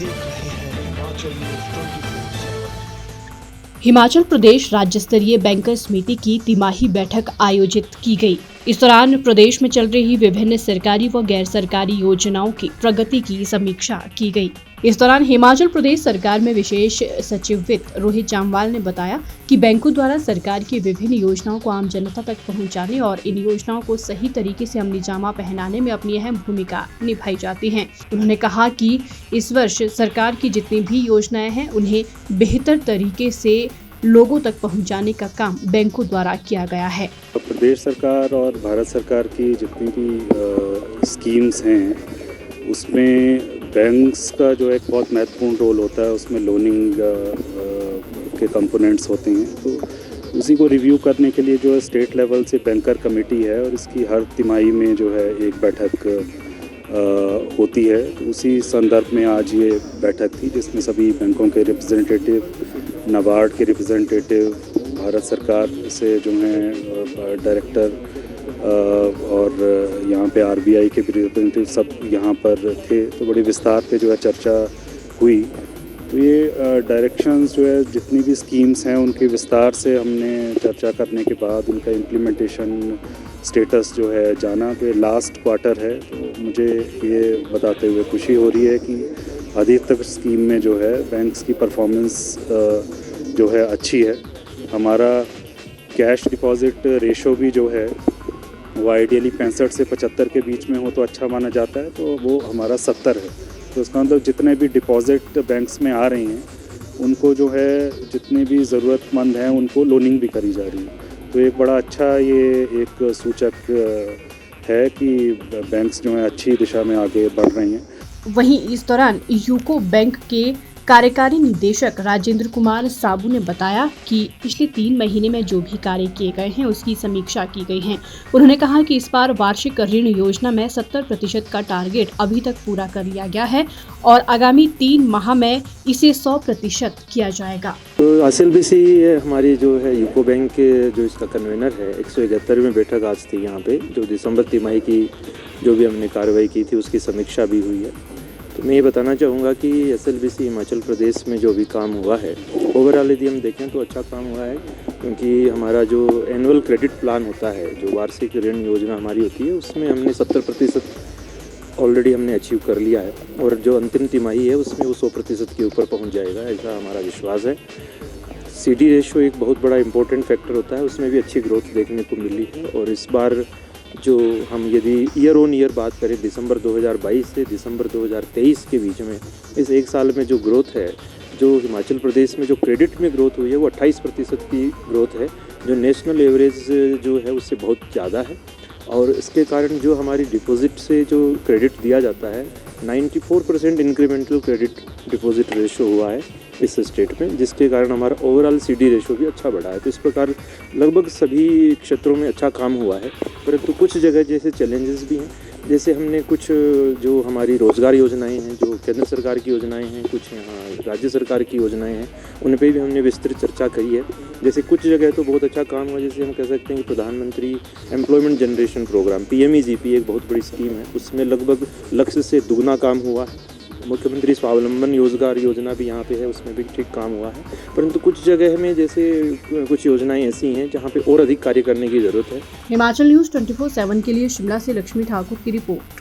देख रहे हैं हिमाचल न्यूज 24/7। हिमाचल प्रदेश राज्य स्तरीय बैंकर्स समिति की तिमाही बैठक आयोजित की गई। इस दौरान प्रदेश में चल रही विभिन्न सरकारी व गैर सरकारी योजनाओं की प्रगति की समीक्षा की गई। इस दौरान हिमाचल प्रदेश सरकार में विशेष सचिव वित्त रोहित जामवाल ने बताया कि बैंकों द्वारा सरकार की विभिन्न योजनाओं को आम जनता तक पहुंचाने और इन योजनाओं को सही तरीके से अमली जामा पहनाने में अपनी अहम भूमिका निभाई जाती है। उन्होंने कहा कि इस वर्ष सरकार की जितनी भी योजनाएं हैं उन्हें बेहतर तरीके से लोगों तक पहुंचाने का काम बैंकों द्वारा किया गया है। प्रदेश सरकार और भारत सरकार की जितनी भी स्कीम्स हैं उसमें बैंक्स का जो एक बहुत महत्वपूर्ण रोल होता है, उसमें लोनिंग के कंपोनेंट्स होते हैं। तो उसी को रिव्यू करने के लिए जो है स्टेट लेवल से बैंकर कमेटी है और इसकी हर तिमाही में जो है एक बैठक होती है। तो उसी संदर्भ में आज ये बैठक थी जिसमें सभी बैंकों के रिप्रेजेंटेटिव, नाबार्ड के रिप्रेजेंटेटिव, भारत सरकार से जो हैं डायरेक्टर और यहाँ पे आरबीआई के भी रिप्रेजेंटेटिव सब यहाँ पर थे। तो बड़ी विस्तार पे जो है चर्चा हुई। तो ये डायरेक्शंस जो है जितनी भी स्कीम्स हैं उनके विस्तार से हमने चर्चा करने के बाद उनका इम्प्लीमेंटेशन स्टेटस जो है जाना। तो लास्ट क्वार्टर है, तो मुझे ये बताते हुए खुशी हो रही है कि अधिकतर स्कीम में जो है बैंक्स की परफॉर्मेंस जो है अच्छी है। हमारा कैश डिपॉजिट रेशो भी जो है वो आइडियली 65 से 75 के बीच में हो तो अच्छा माना जाता है, तो वो हमारा 70 है। तो इसका मतलब जितने भी डिपॉजिट बैंक्स में आ रही हैं उनको जो है जितने भी ज़रूरतमंद हैं उनको लोनिंग भी करी जा रही है। तो एक बड़ा अच्छा ये एक सूचक है कि बैंक्स जो है अच्छी दिशा में आगे बढ़ रही हैं। वहीं इस दौरान यूको बैंक के कार्यकारी निदेशक राजेंद्र कुमार साबू ने बताया कि पिछले 3 महीने में जो भी कार्य किए गए हैं उसकी समीक्षा की गई है। उन्होंने कहा कि इस बार वार्षिक ऋण योजना में 70% का टारगेट अभी तक पूरा कर लिया गया है और आगामी 3 माह में इसे 100% किया जाएगा। तो SLBC हमारी जो है यूको बैंक के जो इसका कन्वेनर है 171 बैठक आज थी यहाँ पे, जो दिसंबर तिमाही की जो भी हमने कार्रवाई की थी उसकी समीक्षा भी हुई है। तो मैं ये बताना चाहूँगा कि SLBC हिमाचल प्रदेश में जो भी काम हुआ है ओवरऑल यदि हम देखें तो अच्छा काम हुआ है, क्योंकि हमारा जो एनुअल क्रेडिट प्लान होता है, जो वार्षिक ऋण योजना हमारी होती है, उसमें हमने 70% ऑलरेडी हमने अचीव कर लिया है और जो अंतिम तिमाही है उसमें वो 100% के ऊपर पहुँच जाएगा, ऐसा हमारा विश्वास है। CD रेशो एक बहुत बड़ा इंपॉर्टेंट फैक्टर होता है, उसमें भी अच्छी ग्रोथ देखने को मिली है। और इस बार जो हम यदि ईयर ऑन ईयर बात करें दिसंबर 2022 से दिसंबर 2023 के बीच में, इस एक साल में जो ग्रोथ है, जो हिमाचल प्रदेश में जो क्रेडिट में ग्रोथ हुई है वो 28% की ग्रोथ है, जो नेशनल एवरेज जो है उससे बहुत ज़्यादा है। और इसके कारण जो हमारी डिपॉजिट से जो क्रेडिट दिया जाता है 94% इंक्रीमेंटल क्रेडिट डिपॉजिट रेशो हुआ है इस स्टेट में, जिसके कारण हमारा ओवरऑल CD रेशो भी अच्छा बढ़ा है। तो इस प्रकार लगभग सभी क्षेत्रों में अच्छा काम हुआ है, परंतु कुछ जगह जैसे चैलेंजेस भी हैं। जैसे हमने कुछ जो हमारी रोज़गार योजनाएं हैं, जो केंद्र सरकार की योजनाएं हैं, कुछ यहाँ राज्य सरकार की योजनाएं हैं, उन पे भी हमने विस्तृत चर्चा करी है। जैसे कुछ जगह तो बहुत अच्छा काम हुआ, जैसे हम कह सकते हैं कि प्रधानमंत्री एम्प्लॉयमेंट जनरेशन प्रोग्राम PMEGP एक बहुत बड़ी स्कीम है, उसमें लगभग लक्ष्य से दुगना काम हुआ है। मुख्यमंत्री स्वावलंबन रोजगार योजना भी यहाँ पे है, उसमें भी ठीक काम हुआ है। परंतु कुछ जगह में जैसे कुछ योजनाएं ऐसी हैं जहाँ पे और अधिक कार्य करने की ज़रूरत है। हिमाचल न्यूज 24/7 के लिए शिमला से लक्ष्मी ठाकुर की रिपोर्ट।